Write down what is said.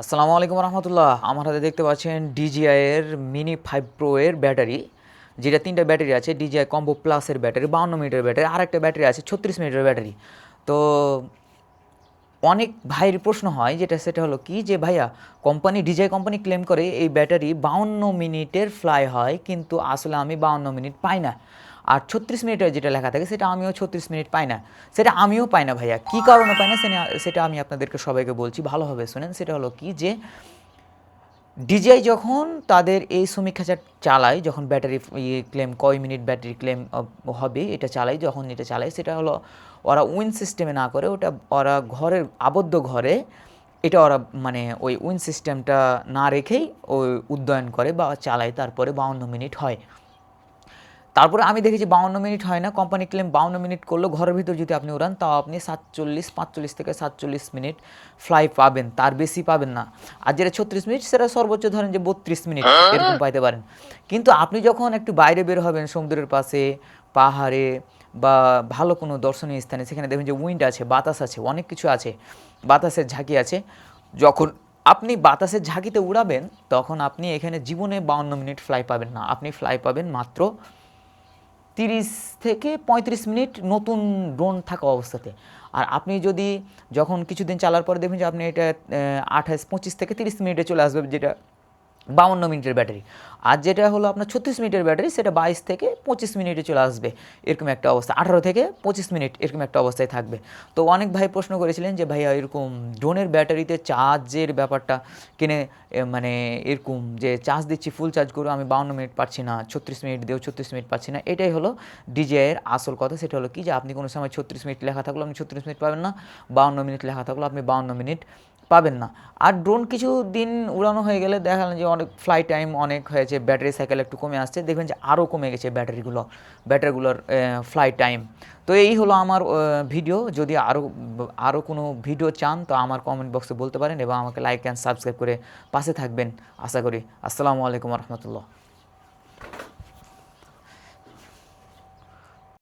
আসসালামু আলাইকুম রহমতুল্লাহ। আমার হাতে দেখতে পাচ্ছেন DJI এর মিনি 5 প্রো এর ব্যাটারি, যেটা 3টা ব্যাটারি আছে। DJI কম্বো প্লাসের ব্যাটারি, 52 মিনিটের ব্যাটারি, আর একটা ব্যাটারি আছে 36 মিনিটের ব্যাটারি। তো অনেক ভাইয়ের প্রশ্ন হয় সেটা হলো কি যে ভাইয়া, DJI কোম্পানি ক্লেম করে এই ব্যাটারি 52 মিনিটের ফ্লাই হয়, কিন্তু আসলে আমি 52 মিনিট পাই না। আর 36 মিনিটের যেটা লেখা থাকে সেটা আমিও 36 মিনিট পাই না। সেটা আমিও পাই না ভাইয়া, কী কারণে পাই না সেটা আমি আপনাদেরকে সবাইকে বলছি, ভালোভাবে শুনেন। সেটা হলো কি যে DJI যখন তাদের এই সমীক্ষা চালায়, যখন ব্যাটারি ক্লেম কয় মিনিট ব্যাটারি ক্লেম হবে এটা চালায়, যখন এটা চালায় সেটা হলো ওরা উইন সিস্টেমে না করে, ওটা ওরা ঘরের আবদ্ধ ঘরে এটা ওরা মানে ওই উইন সিস্টেমটা না রেখেই ওই উড্ডয়ন করে বা চালায়, তারপরে 52 মিনিট হয়। তারপরে আমি দেখেছি 52 মিনিট হয় না। কোম্পানি ক্লেম 52 মিনিট করলেও ঘরের ভিতর যদি আপনি উড়ান তাও আপনি 45 থেকে 47 মিনিট ফ্লাই পাবেন, তার বেশি পাবেন না। আর যেটা 36 মিনিট সেটা সর্বোচ্চ ধরেন যে 32 মিনিট এরকম পাইতে পারেন। কিন্তু আপনি যখন একটু বাইরে বের হবেন, সমুদ্রের পাশে, পাহাড়ে বা ভালো কোনো দর্শনীয় স্থানে, সেখানে দেখবেন যে উইন্ড আছে, বাতাস আছে, অনেক কিছু আছে, বাতাসের ঝাঁকি আছে। যখন আপনি বাতাসের ঝাঁকিতে উড়াবেন তখন আপনি এখানে জীবনে 52 মিনিট ফ্লাই পাবেন না। আপনি ফ্লাই পাবেন মাত্র 30 থেকে 35 মিনিট নতুন ড্রোন থাকা অবস্থাতে। আর আপনি যদি যখন কিছুদিন চালার পরে দেখবেন যে আপনি এটা 25 থেকে 30 মিনিটে চলে আসবে, যেটা 52 মিনিটের ব্যাটারি। আর যেটা হলো আপনার 36 মিনিটের ব্যাটারি, সেটা 22 থেকে 25 মিনিটে চলে আসবে, এরকম একটা অবস্থা। 18 থেকে 25 মিনিট এরকম একটা অবস্থায় থাকবে। তো অনেক ভাই প্রশ্ন করেছিলেন যে ভাইয়া এরকম ড্রোনের ব্যাটারিতে চার্জের ব্যাপারটা কিনে মানে এরকম যে চার্জ দিচ্ছি, ফুল চার্জ করে আমি 52 মিনিট পাচ্ছি না, 36 মিনিট দিয়েও 36 মিনিট পাচ্ছি না। এটাই হলো DJI এর আসল কথা। সেটা হলো কি যে আপনি কোনো সময় 36 মিনিট লেখা থাকলো আপনি 36 মিনিট পাবেন না, 52 মিনিট লেখা থাকলো আপনি 52 মিনিট পাবেন না। আর ড্রোন কিছু দিন উড়ানো হয়ে গেলে দেখা গেল যে অনেক ফ্লাই টাইম অনেক হয়েছে, ব্যাটারি সাইকেল একটু কমে আসছে, দেখবেন যে আরও কমে গেছে ব্যাটারিগুলোর ফ্লাই টাইম। তো এই হলো আমার ভিডিও। যদি আরও কোনো ভিডিও চান তো আমার কমেন্ট বক্সে বলতে পারেন এবং আমাকে লাইক অ্যান্ড সাবস্ক্রাইব করে পাশে থাকবেন আশা করি। আসসালামু আলাইকুম রহমতুল্লাহ।